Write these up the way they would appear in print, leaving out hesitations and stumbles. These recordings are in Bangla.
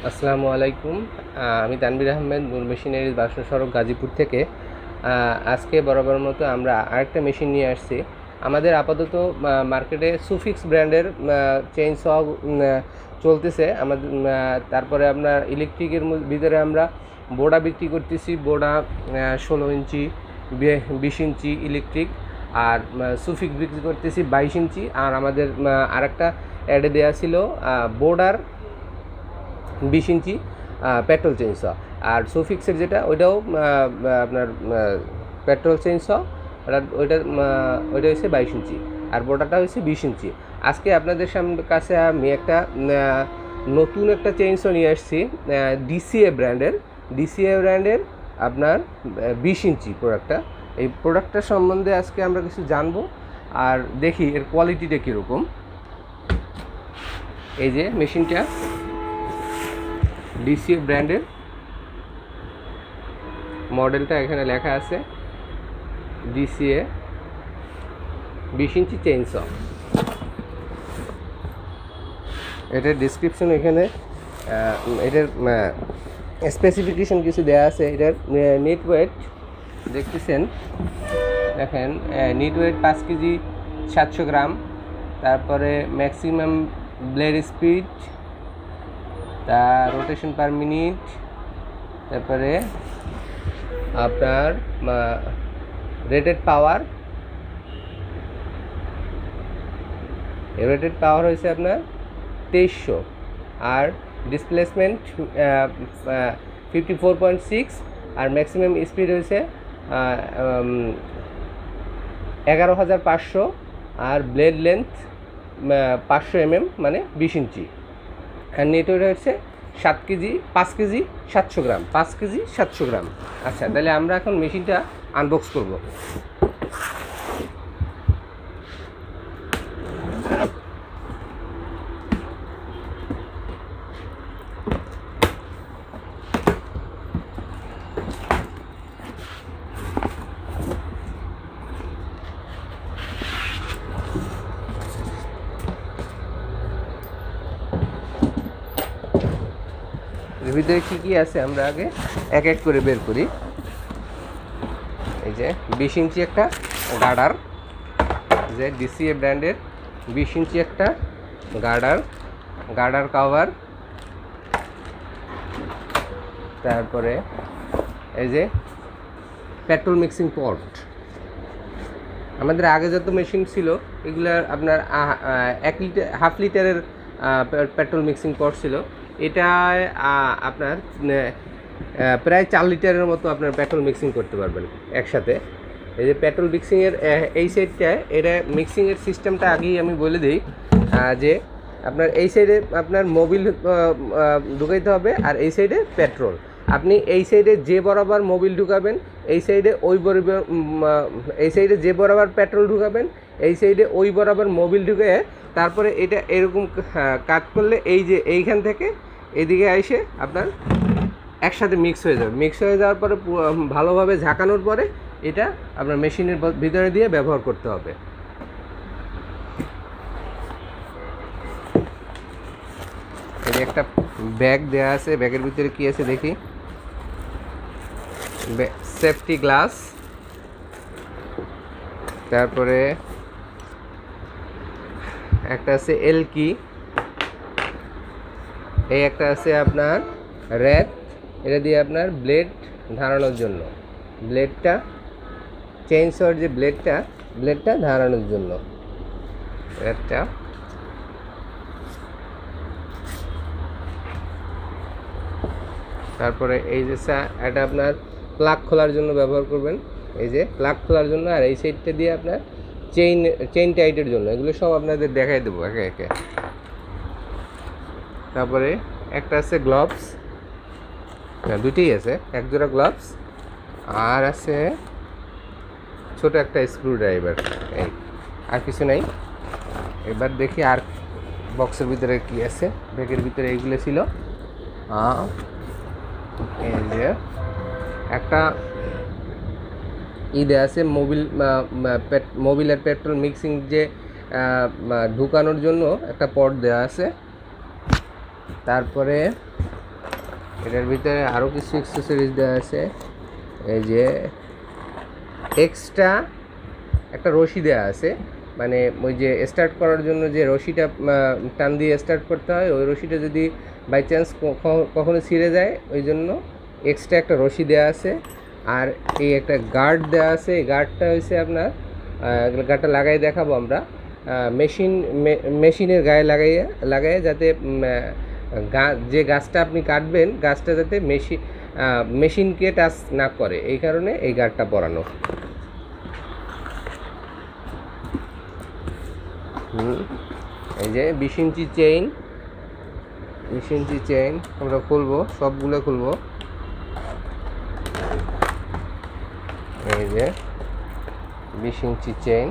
আসসালামু আলাইকুম। আমি তানভীর আহমেদ, নূর মেশিনারিজ, বাসন সড়ক, গাজীপুর থেকে। আজকে বরাবর মতো আমরা আরেকটা মেশিন নিয়ে আসছি। আমাদের আপাতত মার্কেটে সুফিক্স ব্র্যান্ডের চেইন স চলতেছে আমাদের। তারপরে আপনার ইলেকট্রিকের ভিতরে আমরা বোর্ডা বিক্রি করতেছি। বোর্ডা 16 ইঞ্চি, 20 ইঞ্চি ইলেকট্রিক, আর সুফিক্স বিক্রি করতেছি 22 ইঞ্চি। আর আমাদের আরেকটা অ্যাডে দেওয়া ছিল বোর্ডার 20 ইঞ্চি পেট্রোল চেইনস। আর সুফিক্সের যেটা ওইটাও আপনার পেট্রোল চেইনস, ওইটা হচ্ছে 22 ইঞ্চি, আর বোর্ডারটা হচ্ছে 20 ইঞ্চি। আজকে আপনাদের কাছে আমি একটা নতুন একটা চেইনসও নিয়ে আসছি, ডিসিএ ব্র্যান্ডের আপনার 20 ইঞ্চি প্রোডাক্টটা। এই প্রোডাক্টটার সম্বন্ধে আজকে আমরা কিছু জানবো আর দেখি এর কোয়ালিটিটা কীরকম। এই যে মেশিনটা ডিসিএ ব্র্যান্ডের, মডেলটা এখানে লেখা আছে ডিসিএ 20 ইঞ্চি চেইনস। এটার ডিসক্রিপশন এখানে, এটার স্পেসিফিকেশন কিছু দেওয়া আছে। এটার নেট ওয়েট দেখতেছেন, দেখেন নেট ওয়েট 5 কেজি 700 গ্রাম। তারপরে ম্যাক্সিমাম ব্লেড স্পিড, তার রোটেশন পার মিনিট, তারপরে আপনার রেটেড পাওয়ার হয়েছে আপনার 2300, আর ডিসপ্লেসমেন্ট 54.6, আর ম্যাক্সিমাম স্পিড হয়েছে 11,500, আর ব্লেড লেন্থ 500 mm, মানে 20 ইঞ্চি। আর নেট ওয়েট হচ্ছে 5 কেজি 700 গ্রাম। আচ্ছা, তাহলে আমরা এখন মেশিনটা আনবক্স করব। এর ভিতরে কী আছে আমরা আগে এক এক করে বের করি। এই যে 20 ইঞ্চি একটা গার্ডার, যে ডিসিএ ব্র্যান্ডের 20 ইঞ্চি একটা গার্ডার কভার। তারপরে এই যে পেট্রোল মিক্সিং পট। আমাদের আগে যত মেশিন ছিল এগুলার আপনার 1 লিটার, হাফ লিটারের পেট্রোল মিক্সিং পট ছিল। এটা আপনার প্রায় 4 লিটারের মতো আপনার পেট্রোল মিক্সিং করতে পারবেন একসাথে। এই যে পেট্রোল মিক্সিংয়ের এই সাইডটা, এটা মিক্সিংয়ের সিস্টেমটা আগেই আমি বলে দিই, যে আপনার এই সাইডে আপনার মোবিল ঢুকাইতে হবে, আর এই সাইডে পেট্রোল। আপনি এই সাইডে যে বরাবর মোবিল ঢুকাবেন, এই সাইডে যে বরাবর পেট্রোল ঢুকাবেন, এই সাইডে ওই বরাবর মোবিল ঢুকে, তারপরে এটা এরকম কাট করলে এই যে এইখান থেকে এদিকে এসে আপনার একসাথে মিক্স হয়ে যাওয়ার পরে ভালোভাবে ঝাঁকানোর পরে এটা আপনার মেশিনের ভিতরে দিয়ে ব্যবহার করতে হবে। এই একটা ব্যাগ দেওয়া আছে, ব্যাগের ভিতরে কি আছে দেখি। সেফটি গ্লাস, তারপরে একটা আছে এল কি, এই একটা আছে আপনার র্যাক, এটা দিয়ে আপনার ব্লেড ধারানোর জন্য, ব্লেডটা চেইনসর যে ব্লেডটা ধারানোর জন্য একটা। তারপরে এই যে এটা আপনার প্লাগ খোলার জন্য ব্যবহার করবেন, এই যে প্লাগ খোলার জন্য। আর এই সাইডটা দিয়ে আপনার চেইন টাইটের জন্য। এগুলো সব আপনাদের দেখাই দেবো একে একে। তারপরে একটা আছে গ্লাভস, দুটোই আছে, এক জোড়া গ্লাভস, আর আছে ছোট একটা স্ক্রু ড্রাইভার। এই, আর কিছু নাই। এবার দেখি আর বক্সের ভিতরে কি আছে। ব্যাগের ভিতরে এইগুলো ছিল। এই যে একটা দেওয়া আছে মোবিলের পেট্রোল মিক্সিং যে ঢুকানোর জন্য একটা পট দেওয়া আছে। তারপরে এটার ভিতরে আরও কিছু অ্যাক্সেসরিজ দেওয়া আছে। এই যে এক্সট্রা একটা রশি দেওয়া আছে, মানে ওই যে স্টার্ট করার জন্য যে রশিটা টান দিয়ে স্টার্ট করতে হয়, ওই রশিটা যদি বাই চান্স কখনো ছিঁড়ে যায়, ওই জন্য এক্সট্রা একটা রশি দেওয়া আছে। আর এই একটা গার্ড দেওয়া আছে। এই গার্ডটা হচ্ছে আপনার গার্ডটা লাগাই দেখাবো আমরা। মেশিনের গায়ে লাগাইয়ে যাতে যে গাছটা আপনি কাটবেন, গাছটা যাতে মেশিনকে টাচ না করে, এই কারণে এই গার্ডটা পরানো। এই যে 20 ইঞ্চি চেইন আমরা খুলবো, সবগুলো খুলবো। এই যে 20 ইঞ্চি চেইন,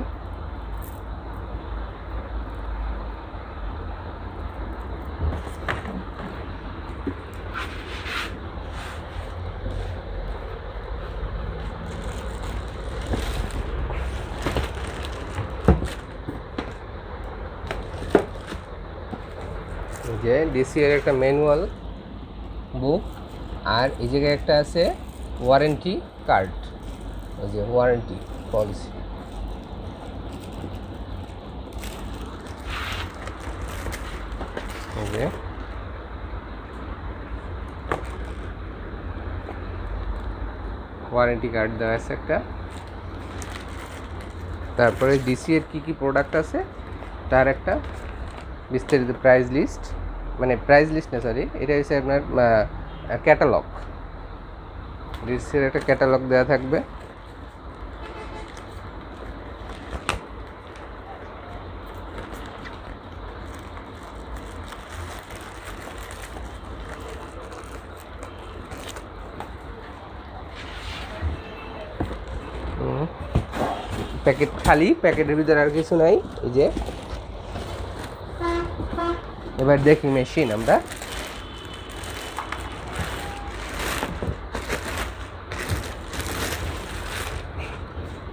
যে ডিসি এর একটা ম্যানুয়াল বুক, আর এই জায়গায় একটা আছে ওয়ারেন্টি কার্ড, ওই যে ওয়ারেন্টি পলিসি। এই যে ওয়ারেন্টি কার্ড দেওয়া আছে একটা। তারপরে ডিসি এর কী কী প্রোডাক্ট আছে তার একটা বিস্তারিত প্রাইস লিস্ট, মানে প্রাইস লিস্ট না সরি, এটা হচ্ছে আপনার ক্যাটালগ। ডিসির একটা ক্যাটালগ দেওয়া থাকবে। প্যাকেট খালি, প্যাকেটের ভিতরে আর কিছু নাই। এই যে এবার দেখি মেশিন আমরা।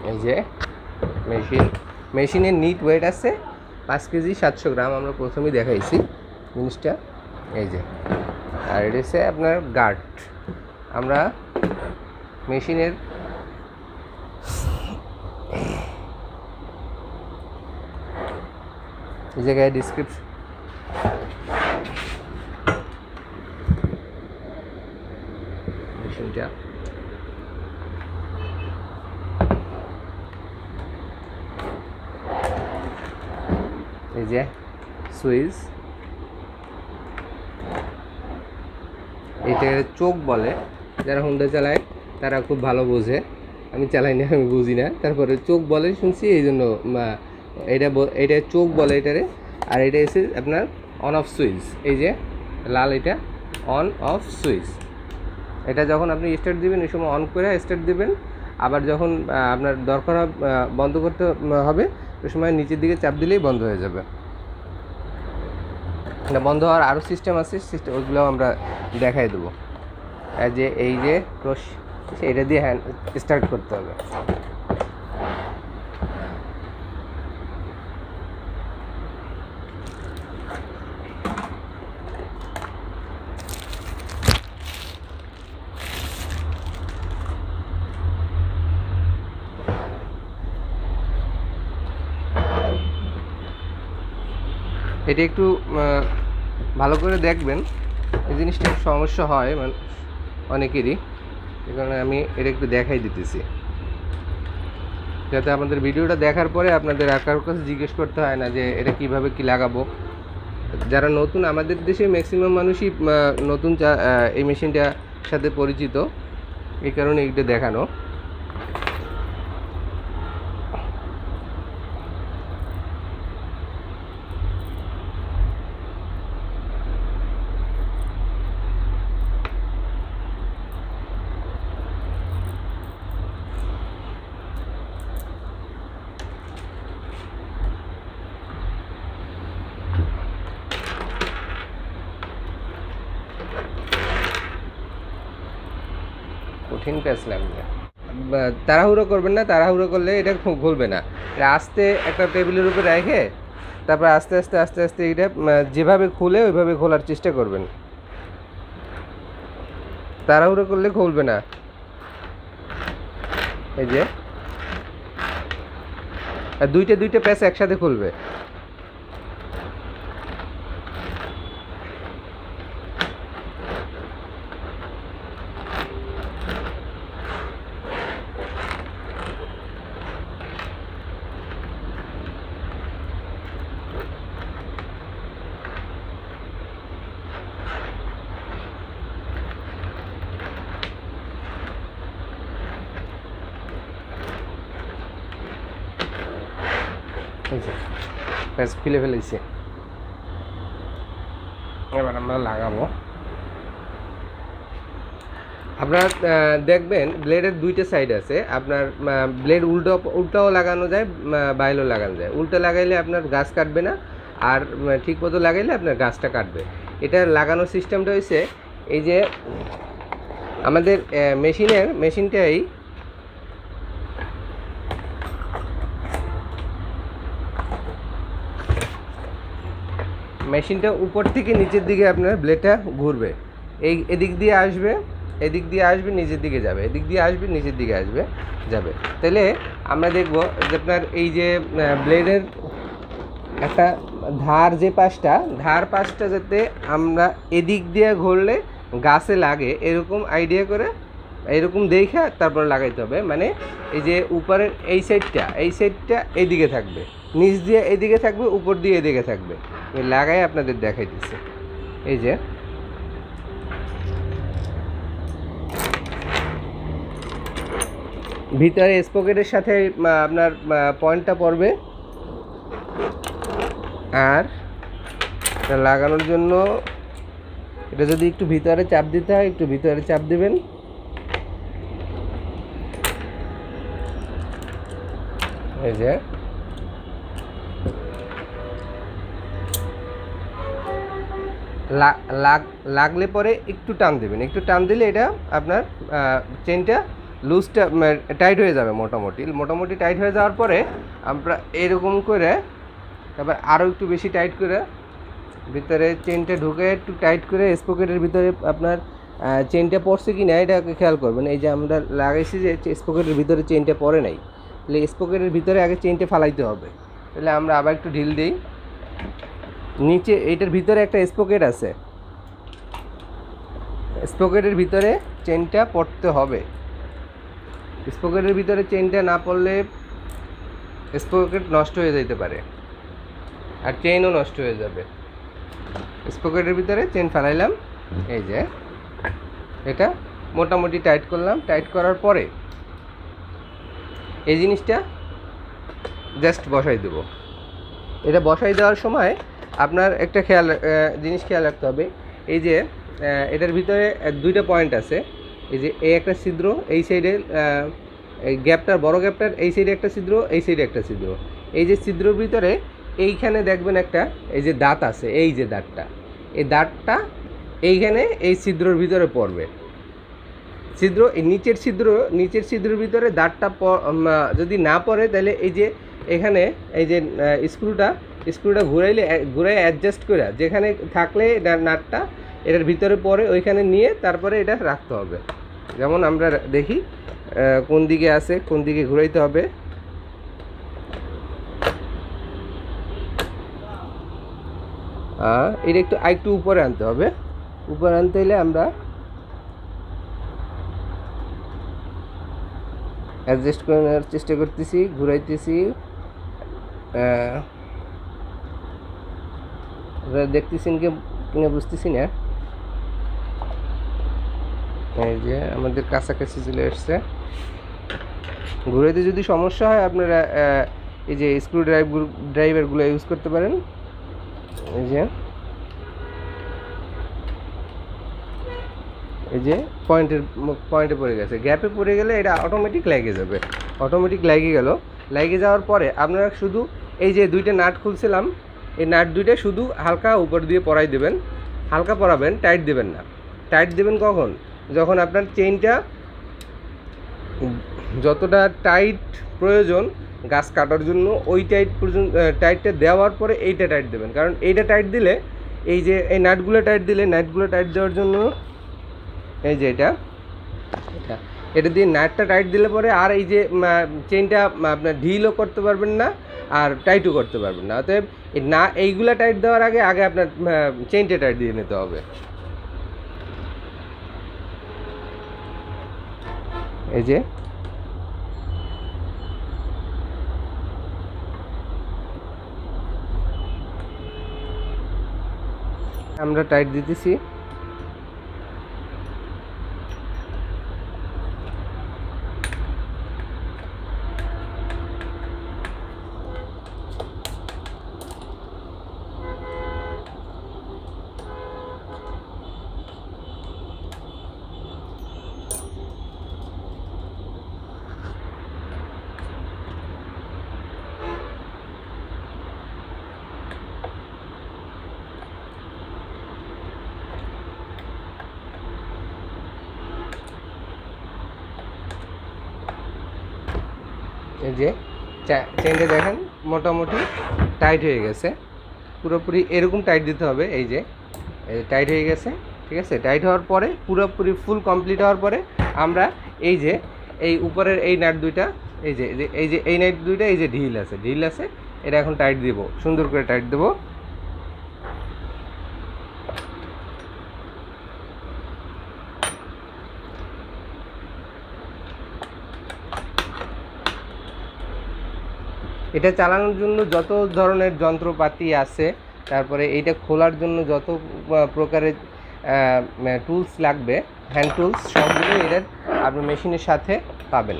এই যে মেশিনের নিট ওয়েট আছে 5 কেজি 700 গ্রাম, আমরা প্রথমেই দেখাইছি জিনিসটা। এই যে আর এটা হচ্ছে আপনার গার্ড। আমরা মেশিনের এই জায়গায় ডিসক্রিপশন মেশিনটা এই যে সুইচ, এটা চোখ বলে, যারা হুন্ডা চালায় তারা খুব ভালো বোঝে, আমি চালাই না, আমি বুঝি না। তারপরে চোখ বলে শুনছি, এই জন্য এটা চোখ বলে এটারে। আর এটা এসে আপনার অন অফ সুইচ, এই যে লাল, এটা অন অফ সুইচ। এটা যখন আপনি স্টার্ট দিবেন এই সময় অন করে স্টার্ট দিবেন, আবার যখন আপনার দরকার বন্ধ করতে হবে ওই সময় নিচের দিকে চাপ দিলেই বন্ধ হয়ে যাবে। এটা বন্ধ হওয়ার আরও সিস্টেম আছে, ওইগুলো আমরা দেখাই দেবো। যে এই যে এটা দিয়ে হ্যান্ড স্টার্ট করতে হবে। এটা একটু ভালো করে দেখবেন, এই জিনিসটা সমস্যা হয় অনেকেরই, এই কারণে আমি এটা একটু দেখাই দিতেছি, যাতে আমাদের ভিডিওটা দেখার পরে আপনাদের আর কারোর কাছে জিজ্ঞেস করতে হয় না যে এটা কিভাবে কি লাগাবো। যারা নতুন, আমাদের দেশে ম্যাক্সিমাম মানুষই নতুন এই মেশিনটার সাথে পরিচিত, এই কারণে এটা দেখানো। কঠিন প্যাচ লাগবে, তাড়াহুড়ো করবেন না, তাড়াহুড়ো করলে এটা খুলবে না। এটা আস্তে একটা টেবিলের উপরে রেখে তারপর আস্তে আস্তে এটা যেভাবে খুলে ওইভাবে খোলার চেষ্টা করবেন। তাড়াহুড়ো করলে খুলবে না। এই যে দুইটা দুইটা প্যাচ একসাথে খুলবে। প্যাচ খুলে ফেলেছি, এবার আমরা লাগাবো। আপনার দেখবেন ব্লেডের দুইটা সাইড আছে। আপনার ব্লেড উল্টাও লাগানো যায়, বাইরেও লাগানো যায়। উল্টা লাগাইলে আপনার গাছ কাটবে না, আর ঠিক মতো লাগাইলে আপনার গাছটা কাটবে। এটা লাগানোর সিস্টেমটা হয়েছে এই যে আমাদের মেশিনটাই মেশিনটা উপর থেকে নিচের দিকে আপনার ব্লেডটা ঘুরবে। এদিক দিয়ে আসবে, এদিক দিয়ে আসবে, নিচের দিকে যাবে, এদিক দিয়ে আসবে, নিচের দিকে আসবে, যাবে। তাহলে আমরা দেখব যে আপনার এই যে ব্লেডের একটা ধার পাশটা যাতে আমরা এদিক দিয়ে ঘুরলে গাছে লাগে এরকম আইডিয়া করে, এরকম দেখে তারপর লাগাইতে হবে। মানে এই যে উপরের এই সাইডটা এইদিকে থাকবে, নিচ দিয়ে এদিকে থাকবে, উপর দিয়ে এদিকে থাকবে। লাগাই আপনাদের দেখাইতেছি। এই যে ভিতরে স্পকেটের সাথে আপনার পয়েন্টটা পড়বে, আর লাগানোর জন্য এটা যদি একটু ভিতরে চাপ দিতে হয়, একটু ভিতরে চাপ দিবেন। এই যে লাগলে পরে একটু টান দেবেন, একটু টান দিলে এটা আপনার চেনটা লুজটা টাইট হয়ে যাবে। মোটামুটি টাইট হয়ে যাওয়ার পরে আমরা এরকম করে তারপর আরও একটু বেশি টাইট করে ভিতরে চেনটা ঢুকে একটু টাইট করে স্পকেটের ভিতরে আপনার চেনটা পড়ছে কি না এটাকে খেয়াল করবেন। এই যে আমরা লাগাইছি যে স্পকেটের ভিতরে চেনটা পড়ে নাই, তাহলে স্পকেটের ভিতরে আগে চেনটা ফালাইতে হবে। তাহলে আমরা আবার একটু ঢিল দিই। নিচে এইটার ভিতরে একটা স্পকেট আছে, স্পকেটের ভিতরে চেনটা পড়তে হবে। স্পকেটের ভিতরে চেনটা না পড়লে স্পকেট নষ্ট হয়ে যেতে পারে, আর চেইনও নষ্ট হয়ে যাবে। স্পকেটের ভিতরে চেন ফেলাইলাম, এই যে এটা মোটামুটি টাইট করলাম। টাইট করার পরে এই জিনিসটা জাস্ট বসাই দেব। এটা বসাই দেওয়ার সময় আপনার একটা জিনিস খেয়াল রাখতে হবে। এই যে এটার ভিতরে দুইটা পয়েন্ট আছে। এই যে এই একটা ছিদ্র, এই সাইডে এই গ্যাপটার বড় গ্যাপটার এই সাইডে একটা ছিদ্র, এই সাইডে একটা ছিদ্র। এই যে ছিদ্রর ভিতরে এইখানে দেখবেন একটা এই যে দাঁত আছে, এই যে দাঁতটা, এই দাঁতটা এইখানে এই ছিদ্রর ভিতরে পড়বে। এই নিচের ছিদ্রের ভিতরে দাঁতটা যদি না পড়ে তাহলে এই যে এখানে এই যে স্ক্রুটা ঘুরাই অ্যাডজাস্ট করে যেখানে থাকলে নাটটা এটার ভিতরে পড়ে ওইখানে নিয়ে তারপরে এটা রাখতে হবে। যেমন আমরা দেখি কোন দিকে আছে, কোন দিকে ঘুরাইতে হবে। এটা একটু উপরে আনতে হবে। উপরে আনতে হলে আমরা অ্যাডজাস্ট করে নেওয়ার চেষ্টা করতেছি, ঘুরাইতেছি। দেখতেছেন কিনা বুঝতেছি না। এই যে আমাদের কাছাকাছি চলে আসছে। ঘুরাইতে যদি সমস্যা হয় আপনারা এই যে স্ক্রু ড্রাইভারগুলো ইউজ করতে পারেন। এই যে পয়েন্টে পড়ে গেছে, গ্যাপে পড়ে গেলে এটা অটোমেটিক লেগে যাবে। অটোমেটিক লেগে গেল। লেগে যাওয়ার পরে আপনারা শুধু এই যে দুইটা নাট খুলছিলাম, এই নাট দুইটা শুধু হালকা উপর দিয়ে পরাই দেবেন। হালকা পরাবেন, টাইট দেবেন না। টাইট দেবেন কখন? যখন আপনার চেইনটা যতটা টাইট প্রয়োজন গাছ কাটার জন্য ওই টাইটটা দেওয়ার পরে এইটা টাইট দেবেন। কারণ এইটা টাইট দিলে এই যে এই নাটগুলো টাইট দেওয়ার জন্য এই যে এটা এটা এটা দিয়ে নাটটা টাইট দিলে পরে আর এই যে চেইনটা আপনার ঢিলও করতে পারবেন না আর টাইটও করতে পারবেন না। অতএব না এইগুলা টাইট দেওয়ার আগে আগে আপনার চেইনটা টাইট দিয়ে নিতে হবে। এই যে আমরা টাইট দিতেছি। এই যে চেইনটা দেখেন মোটামুটি টাইট হয়ে গেছে, পুরোপুরি এরকম টাইট দিতে হবে। এই যে টাইট হয়ে গেছে, ঠিক আছে। টাইট হওয়ার পরে পুরোপুরি ফুল কমপ্লিট হওয়ার পরে আমরা এই যে এই উপরের এই নাট দুইটা, এই যে এই নাট দুইটা, এই যে ঢিল আছে এটা এখন টাইট দিব, সুন্দর করে টাইট দেবো। এটা চালানোর জন্য যত ধরনের যন্ত্রপাতি আছে, তারপরে এইটা খোলার জন্য যত প্রকারের টুলস লাগবে, হ্যান্ড টুলস, সবগুলো এটার আপনি মেশিনের সাথে পাবেন।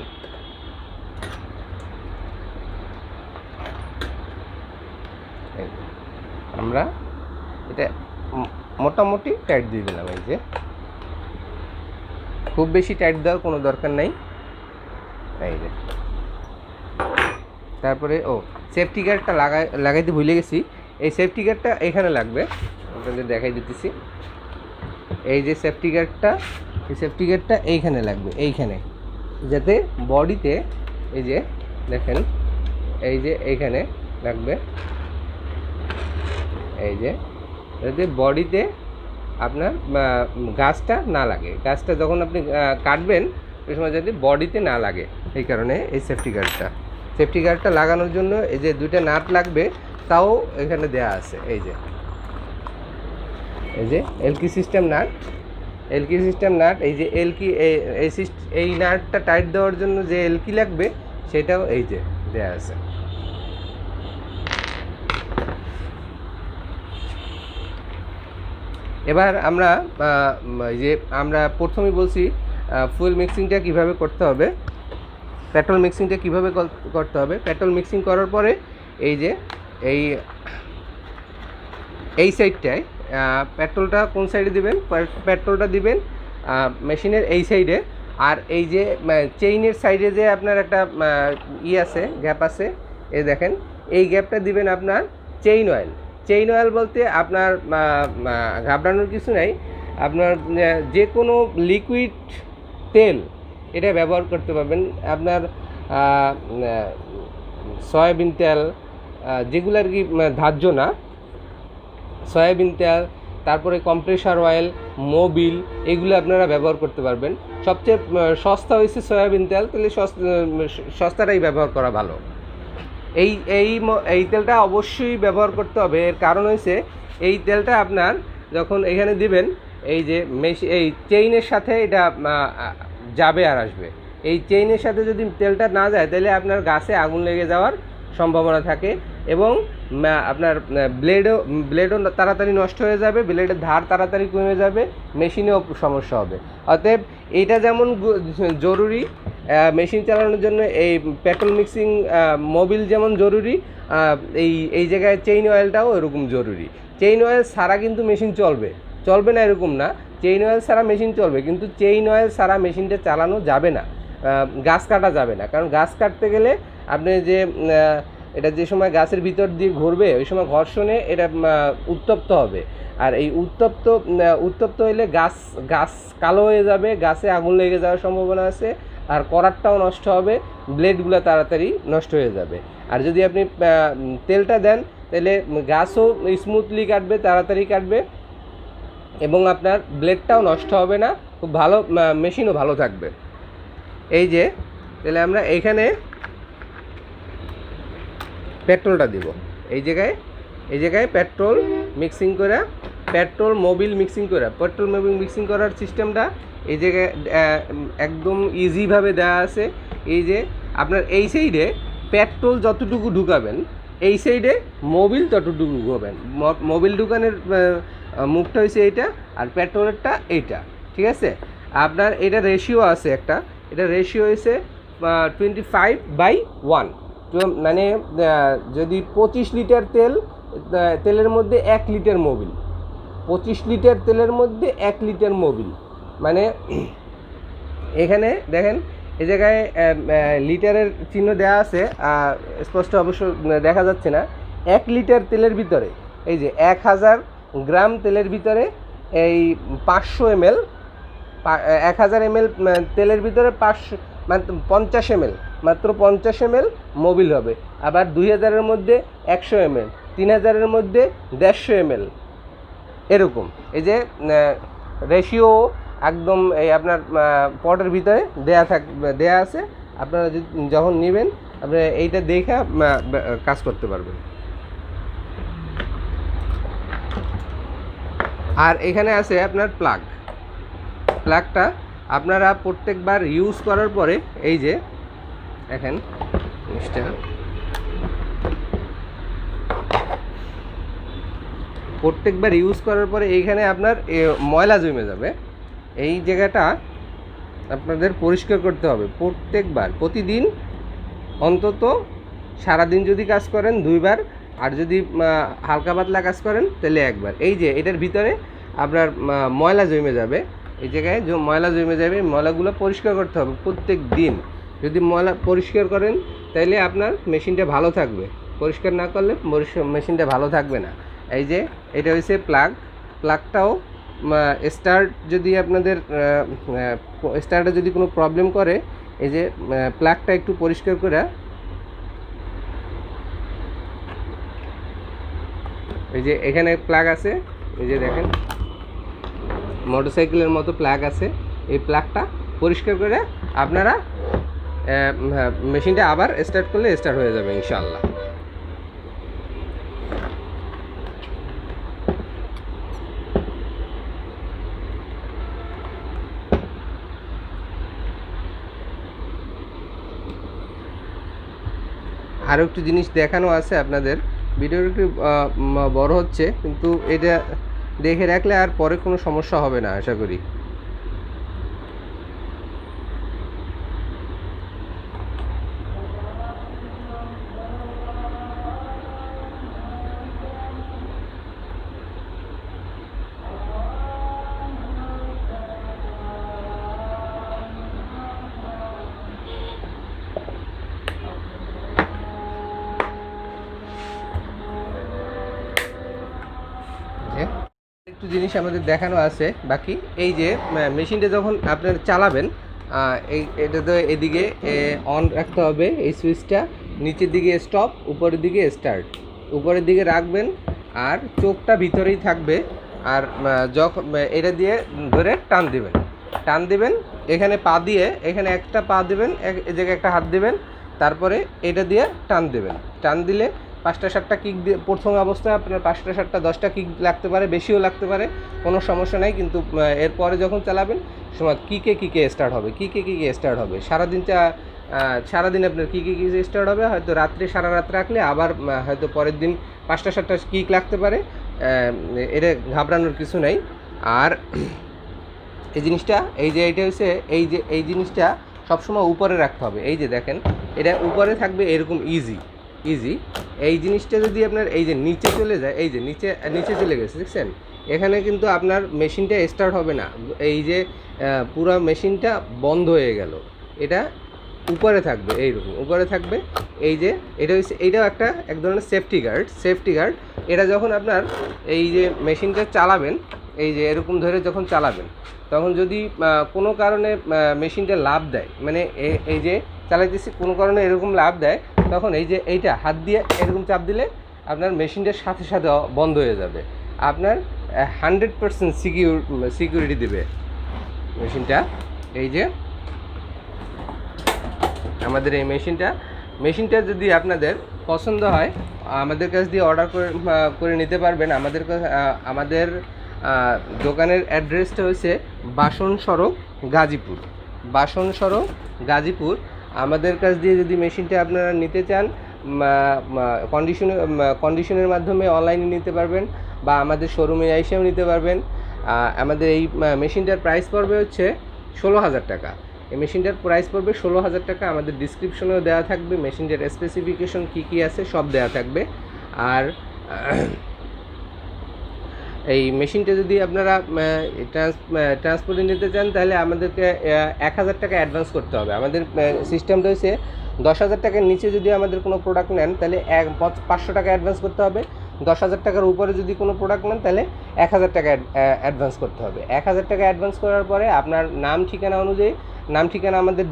আমরা এটা মোটামুটি টাইট দিয়ে দিলাম। এই যে খুব বেশি টাইট দেওয়ার কোনো দরকার নেই। এই যে তারপরে সেফটি গার্ডটা লাগাইতে ভুলে গেছি। এই সেফটি গার্ডটা এখানে লাগবে, আপনাদের দেখাই দিতেছি। এই যে সেফটি গার্ডটা, এই সেফটি গার্ডটা এইখানে লাগবে, এইখানে, যাতে বডিতে, এই যে দেখেন, এই যে এইখানে লাগবে, এই যে যাতে বডিতে আপনার গাছটা না লাগে। গাছটা যখন আপনি কাটবেন ওই সময় যাতে বডিতে না লাগে, এই কারণে এই সেফটি গার্ডটা লাগানোর জন্য এই যে দুইটা নাট লাগবে, তাও এখানে দেয়া আছে। এই যে এলকি সিস্টেম নাট, এই যে এলকি এই নাটটা টাইট দেওয়ার জন্য যে এলকি লাগবে সেটাও এই যে দেয়া আছে। এবার আমরা আমরা প্রথমেই বলছি ফুয়েল মিক্সিংটা কিভাবে করতে হবে, পেট্রোল মিক্সিংটা কিভাবে করতে হবে। পেট্রোল মিক্সিং করার পরে এই যে এই সাইডটায় পেট্রোলটা কোন সাইডে দিবেন, পেট্রোলটা দিবেন মেশিনের এই সাইডে। আর এই যে চেইনের সাইডে যে আপনার একটা আছে, গ্যাপ আছে, এই দেখেন, এই গ্যাপটা দিবেন আপনার চেইন অয়েল বলতে আপনার ঘাবড়ানোর কিছু নাই। আপনার যে কোনো লিকুইড তেল এটা ব্যবহার করতে পারবেন। আপনার সয়াবিন তেল, যেগুলো আর কি ধার্য না, সয়াবিন তেল, তারপরে কম্প্রেসার অয়েল, মোবিল, এগুলো আপনারা ব্যবহার করতে পারবেন। সবচেয়ে সস্তা হয়েছে সয়াবিন তেল, তাহলে সস্তাটাই ব্যবহার করা ভালো। এই তেলটা অবশ্যই ব্যবহার করতে হবে। এর কারণ হয়েছে এই তেলটা আপনার যখন এখানে দিবেন, এই যে এই চেইনের সাথে এটা যাবে আর আসবে। এই চেইনের সাথে যদি তেলটা না যায় তাহলে আপনার গাছে আগুন লেগে যাওয়ার সম্ভাবনা থাকে এবং আপনার ব্লেডও তাড়াতাড়ি নষ্ট হয়ে যাবে, ব্লেডের ধার তাড়াতাড়ি কমে যাবে, মেশিনেও সমস্যা হবে। অতএব এইটা যেমন জরুরি মেশিন চালানোর জন্য, এই পেট্রোল মিক্সিং মোবিল যেমন জরুরি, এই জায়গায় চেইন অয়েলটাও এরকম জরুরি। চেইন অয়েল ছাড়া কিন্তু মেশিন চলবে না এরকম না, চেইন অয়েল ছাড়া মেশিন চলবে, কিন্তু চেইন অয়েল ছাড়া মেশিনটা চালানো যাবে না, গাছ কাটা যাবে না। কারণ গাছ কাটতে গেলে আপনি যে এটা যে সময় গাছের ভিতর দিয়ে ঘুরবে ওই সময় ঘর্ষণে এটা উত্তপ্ত হবে। আর এই উত্তপ্ত হইলে গাছ কালো হয়ে যাবে, গাছে আগুন লেগে যাওয়ার সম্ভাবনা আছে, আর করাতটাও নষ্ট হবে, ব্লেডগুলো তাড়াতাড়ি নষ্ট হয়ে যাবে। আর যদি আপনি তেলটা দেন তাহলে গাছও স্মুথলি কাটবে, তাড়াতাড়ি কাটবে এবং আপনার ব্লেডটাও নষ্ট হবে না, খুব ভালো মেশিনও ভালো থাকবে। এই যে তাহলে আমরা এইখানে পেট্রোলটা দিব, এই জায়গায় পেট্রোল মিক্সিং করে, পেট্রোল মোবিল মিক্সিং করে, পেট্রোল মোবিল মিক্সিং করার সিস্টেমটা এই জায়গায় একদম ইজিভাবে দেওয়া আছে। এই যে আপনার এই সাইডে পেট্রোল যতটুকু ঢুকাবেন, এই সাইডে মোবিল ততটুকু ঢুকাবেন। মোবিল ঢুকানোর মুখটা হয়েছে এইটা, আর পেট্রোলেরটা এইটা, ঠিক আছে। আপনার এটা রেশিও আছে একটা, এটা রেশিও হয়েছে 25/1, মানে যদি 25 লিটার তেলের মধ্যে 1 লিটার মোবিল, 25 লিটার তেলের মধ্যে 1 লিটার মোবিল, মানে এখানে দেখেন এই জায়গায় লিটারের চিহ্ন দেওয়া আছে, স্পষ্ট অবশ্য দেখা যাচ্ছে না। 1 লিটার তেলের ভিতরে এই যে 1000 গ্রাম তেলের ভিতরে এই 500 ml, 1000 ml তেলের ভিতরে 50 ml, মাত্র 50 ml মোবিল হবে। আবার 2000-এর মধ্যে 100 ml, 3000-এর মধ্যে 150 ml, এরকম। এই যে রেশিও একদম এই আপনার পটের ভিতরে দেয়া আছে। আপনারা যখন নেবেন আপনারা এইটা দেখে কাজ করতে পারবেন। আর এখানে আছে আপনার প্লাগটা আপনারা প্রত্যেকবার ইউজ করার পরে এই যে দেখেন জিনিসটা, প্রত্যেকবার ইউজ করার পরে এইখানে আপনার ময়লা জমে যাবে। এই জায়গাটা আপনাদের পরিষ্কার করতে হবে প্রত্যেকবার, প্রতিদিন অন্তত। সারাদিন যদি কাজ করেন 2 বার, আর যদি হালকা পাতলা কাজ করেন তাহলে 1 বার। এই যে এটার ভিতরে আপনার ময়লা জমে যাবে, এই জায়গায় যে ময়লা জমে যাবে, ময়লাগুলো পরিষ্কার করতে হবে প্রত্যেক দিন। যদি ময়লা পরিষ্কার করেন তাহলে আপনার মেশিনটা ভালো থাকবে, পরিষ্কার না করলে মেশিনটা ভালো থাকবে না। এই যে এটা হচ্ছে প্লাগটাও স্টার্ট যদি আপনাদের স্টার্টে যদি কোনো প্রবলেম করে, এই যে প্লাগটা একটু পরিষ্কার করে, এই যে এখানে প্লাগ আছে, এই যে দেখেন মোটরসাইকেলের মতো প্লাগ আছে, এই প্লাগটা পরিষ্কার করে আপনারা মেশিনটা আবার স্টার্ট করলে স্টার্ট হয়ে যাবে ইনশাআল্লাহ। আরও একটু জিনিস দেখানো আছে আপনাদের, ভিডিওটা একটু বড় হচ্ছে, কিন্তু এটা দেখে রাখলে আর পরে কোনো সমস্যা হবে না আশা করি। একটু জিনিস আমাদের দেখানো আছে বাকি। এই যে মেশিনটা যখন আপনারা চালাবেন, এটা তো এদিকে অন রাখতে হবে, এই সুইচটা নিচের দিকে স্টপ, উপরের দিকে স্টার্ট, উপরের দিকে রাখবেন, আর চোখটা ভিতরেই থাকবে। আর যখন এটা দিয়ে ধরে টান দিবেন, এখানে পা দিয়ে, এখানে একটা পা দেবেন, এই জায়গায় একটা হাত দেবেন, তারপরে এটা দিয়ে টান দিলে 5টা-7টা কিক দিয়ে, প্রথম অবস্থায় আপনার 5টা-7টা 10টা কিক লাগতে পারে, বেশিও লাগতে পারে, কোনো সমস্যা নাই। কিন্তু এরপরে যখন চালাবেন সময় কিকে স্টার্ট হবে, সারাদিন আপনার কিকে স্টার্ট হবে। হয়তো রাত্রে সারা রাত রাখলে আবার হয়তো পরের দিন 5টা-7টা কিক লাগতে পারে, এটা ঘাবড়ানোর কিছু নাই। আর এই জিনিসটা, এই যে এইটা হচ্ছে, এই জিনিসটা সবসময় উপরে রাখতে হবে। এই যে দেখেন এটা উপরে থাকবে এরকম ইজি। এই জিনিসটা যদি আপনার এই যে নিচে চলে যায়, এই যে নিচে চলে গেছে দেখছেন, এখানে কিন্তু আপনার মেশিনটা স্টার্ট হবে না, এই যে পুরো মেশিনটা বন্ধ হয়ে গেল। এটা উপরে থাকবে, এইরকম উপরে থাকবে। এই যে এটা হচ্ছে, এইটাও এক ধরনের সেফটি গার্ড। এটা যখন আপনার এই যে মেশিনটা চালাবেন, এই যে এরকম ধরে যখন চালাবেন, তখন যদি কোনো কারণে মেশিনটা লাফ দেয়, মানে এই যে চালাইতেছি কোনো কারণে এরকম লাফ দেয়, তখন এই যে এইটা হাত দিয়ে এরকম চাপ দিলে আপনার মেশিনটার সাথে বন্ধ হয়ে যাবে। আপনার 100% সিকিউরিটি দেবে মেশিনটা। এই যে আমাদের এই মেশিনটা যদি আপনাদের পছন্দ হয় আমাদের কাছ দিয়ে অর্ডার করে নিতে পারবেন। আমাদের দোকানের অ্যাড্রেসটা হচ্ছে বাসন সড়ক গাজীপুর। আমাদের কাছ দিয়ে যদি মেশিনটা আপনারা নিতে চান কন্ডিশনের মাধ্যমে অনলাইনে নিতে পারবেন বা আমাদের শোরুমে এসেও নিতে পারবেন। আমাদের এই মেশিনটার প্রাইস পড়বে হচ্ছে 16,000 টাকা। এই মেশিনটার প্রাইস পড়বে 16,000 টাকা। আমাদের ডিসক্রিপশনেও দেওয়া থাকবে মেশিনটার স্পেসিফিকেশন কী আছে সব দেওয়া থাকবে। আর এই মেশিনটা যদি আপনারা ট্রান্সপোর্টে নিতে চান তাহলে আমাদেরকে 1,000 টাকা অ্যাডভান্স করতে হবে। আমাদের সিস্টেমটা হচ্ছে 10,000 টাকার নিচে যদি আমাদের কোনো প্রোডাক্ট নেন তাহলে 500 টাকা অ্যাডভান্স করতে হবে। 10,000 টাকার উপরে যদি কোনো প্রোডাক্ট নেন তাহলে 1,000 টাকা অ্যাডভান্স করতে হবে। 1,000 টাকা অ্যাডভান্স করার পরে আপনার নাম ঠিকানা আমাদের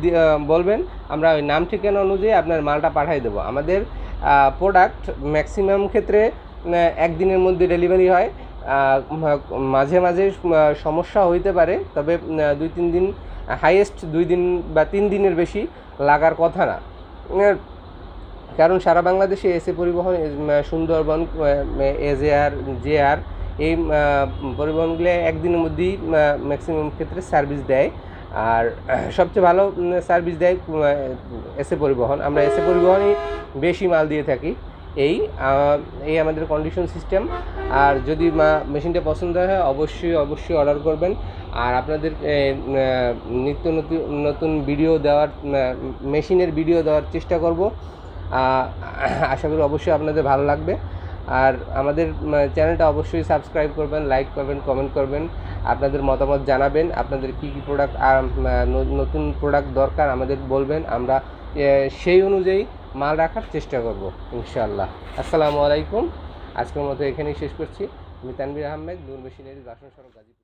বলবেন, আমরা ওই নাম ঠিকানা অনুযায়ী আপনার মালটা পাঠিয়ে দেবো। আমাদের প্রোডাক্ট ম্যাক্সিমাম ক্ষেত্রে একদিনের মধ্যে ডেলিভারি হয়। মাঝে মাঝে সমস্যা হইতে পারে, তবে 2-3 দিন, হাইয়েস্ট 2 দিন বা 3 দিনের বেশি লাগার কথা না। কারণ সারা বাংলাদেশে এসে পরিবহন, সুন্দরবন, এজেআর, জেআর এই পরিবহনগুলো একদিনের মধ্যেই ম্যাক্সিমাম ক্ষেত্রে সার্ভিস দেয়। আর সবচেয়ে ভালো সার্ভিস দেয় এসে পরিবহন। আমরা এসে পরিবহনই বেশি মাল দিয়ে থাকি। এই আমাদের কন্ডিশন সিস্টেম। আর যদি মেশিনটা পছন্দ হয় অবশ্যই অর্ডার করবেন। আর আপনাদের নিত্য নতুন ভিডিও দেওয়ার, মেশিনের ভিডিও দেওয়ার চেষ্টা করব। আশা করি অবশ্যই আপনাদের ভালো লাগবে। আর আমাদের চ্যানেলটা অবশ্যই সাবস্ক্রাইব করবেন, লাইক করবেন, কমেন্ট করবেন, আপনাদের মতামত জানাবেন। আপনাদের কী প্রোডাক্ট নতুন প্রোডাক্ট দরকার আমাদের বলবেন, আমরা সেই অনুযায়ী মাল রাখার চেষ্টা করব ইনশাআল্লাহ। আসসালামু আলাইকুম। আজকের মতো এখানেই শেষ করছি। আমি তানভীর আহমেদ, নূর মেশিনারিজ, বাসন সড়ক, গাজীপুর।